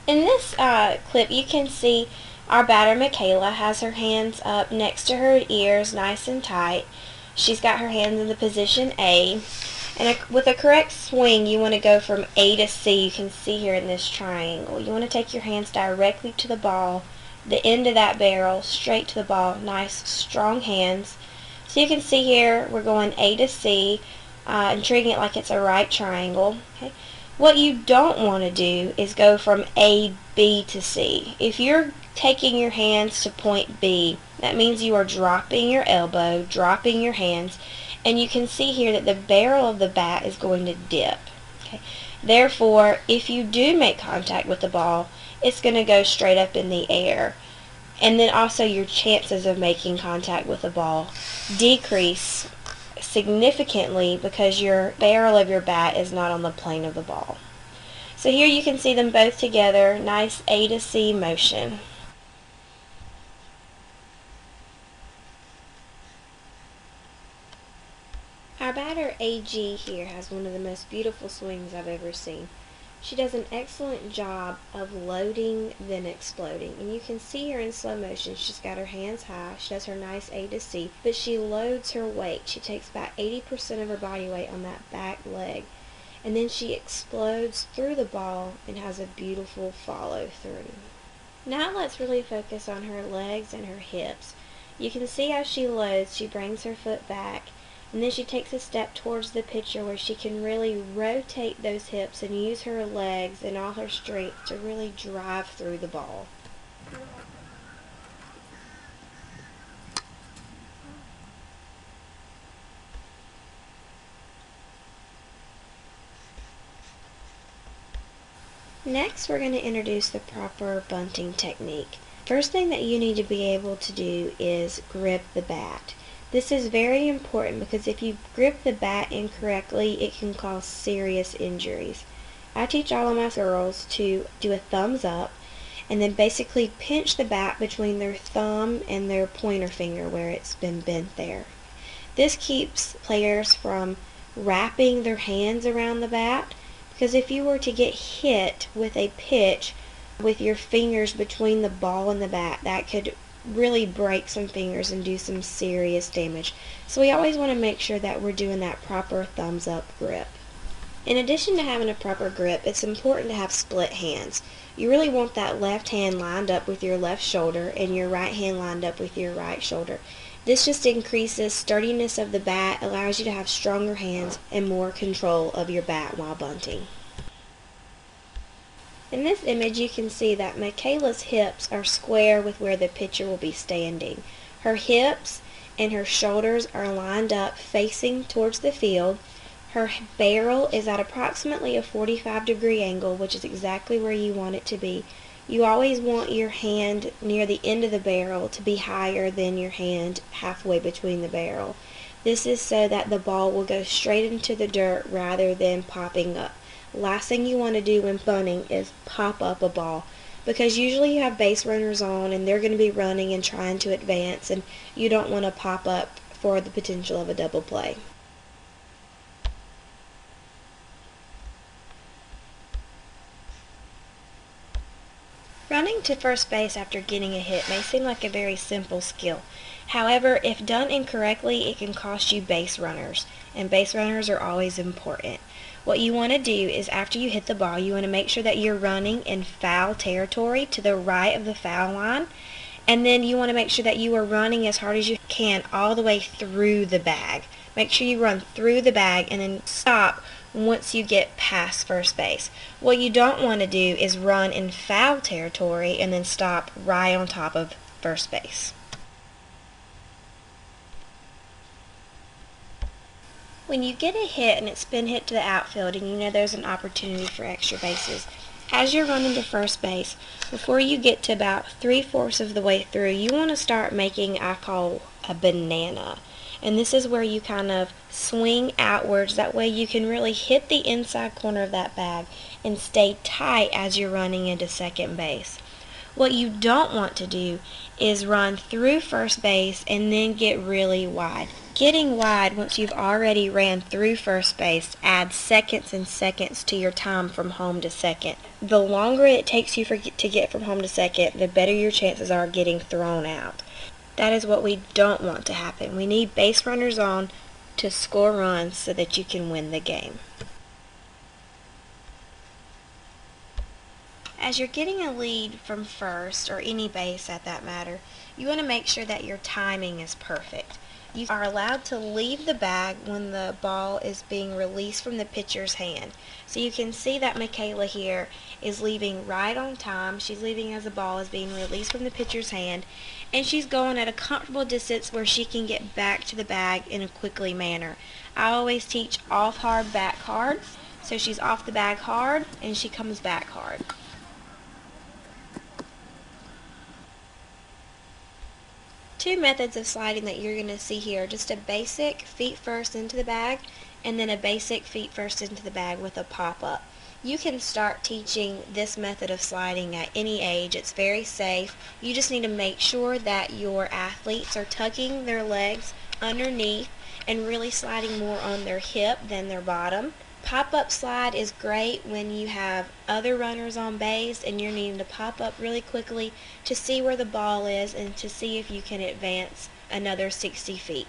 In this clip, you can see our batter Michaela has her hands up next to her ears, nice and tight. She's got her hands in the position A. And with a correct swing, you want to go from A to C. You can see here in this triangle. You want to take your hands directly to the ball, the end of that barrel, straight to the ball. Nice, strong hands. So you can see here, we're going A to C, and treating it like it's a right triangle. Okay. What you don't want to do is go from A, B to C. If you're taking your hands to point B, that means you are dropping your elbow, dropping your hands, and you can see here that the barrel of the bat is going to dip. Okay. Therefore, if you do make contact with the ball, it's going to go straight up in the air. And then also your chances of making contact with the ball decrease significantly because your barrel of your bat is not on the plane of the ball. So here you can see them both together, nice A to C motion. Our batter AG here has one of the most beautiful swings I've ever seen. She does an excellent job of loading then exploding, and you can see her in slow motion. She's got her hands high, she does her nice A to C, but she loads her weight. She takes about 80% of her body weight on that back leg, and then she explodes through the ball and has a beautiful follow through. Now let's really focus on her legs and her hips. You can see how she loads. She brings her foot back, and then she takes a step towards the pitcher where she can really rotate those hips and use her legs and all her strength to really drive through the ball. Next, we're going to introduce the proper bunting technique. First thing that you need to be able to do is grip the bat. This is very important because if you grip the bat incorrectly, it can cause serious injuries. I teach all of my girls to do a thumbs up and then basically pinch the bat between their thumb and their pointer finger where it's been bent there. This keeps players from wrapping their hands around the bat, because if you were to get hit with a pitch with your fingers between the ball and the bat, that could really break some fingers and do some serious damage. So we always want to make sure that we're doing that proper thumbs up grip. In addition to having a proper grip, it's important to have split hands. You really want that left hand lined up with your left shoulder and your right hand lined up with your right shoulder. This just increases sturdiness of the bat, allows you to have stronger hands and more control of your bat while bunting. In this image, you can see that Michaela's hips are square with where the pitcher will be standing. Her hips and her shoulders are lined up facing towards the field. Her barrel is at approximately a 45-degree angle, which is exactly where you want it to be. You always want your hand near the end of the barrel to be higher than your hand halfway between the barrel. This is so that the ball will go straight into the dirt rather than popping up. Last thing you want to do when bunting is pop up a ball, because usually you have base runners on and they're going to be running and trying to advance, and you don't want to pop up for the potential of a double play. Running to first base after getting a hit may seem like a very simple skill. However, if done incorrectly, it can cost you base runners, and base runners are always important. What you want to do is after you hit the ball, you want to make sure that you're running in foul territory to the right of the foul line, and then you want to make sure that you are running as hard as you can all the way through the bag. Make sure you run through the bag and then stop once you get past first base. What you don't want to do is run in foul territory and then stop right on top of first base. When you get a hit and it's been hit to the outfield and you know there's an opportunity for extra bases, as you're running to first base, before you get to about 3/4 of the way through, you want to start making, I call, a banana. And this is where you kind of swing outwards. That way you can really hit the inside corner of that bag and stay tight as you're running into second base. What you don't want to do is run through first base and then get really wide. Getting wide once you've already ran through first base adds seconds and seconds to your time from home to second. The longer it takes you to get from home to second, the better your chances are getting thrown out. That is what we don't want to happen. We need base runners on to score runs so that you can win the game. As you're getting a lead from first, or any base at that matter, you want to make sure that your timing is perfect. You are allowed to leave the bag when the ball is being released from the pitcher's hand. So you can see that Michaela here is leaving right on time. She's leaving as the ball is being released from the pitcher's hand, and she's going at a comfortable distance where she can get back to the bag in a quickly manner. I always teach off hard, back hard. So she's off the bag hard and she comes back hard. Two methods of sliding that you're going to see here, just a basic feet first into the bag and then a basic feet first into the bag with a pop-up. You can start teaching this method of sliding at any age. It's very safe. You just need to make sure that your athletes are tucking their legs underneath and really sliding more on their hip than their bottom. Pop-up slide is great when you have other runners on base and you're needing to pop up really quickly to see where the ball is and to see if you can advance another 60 feet.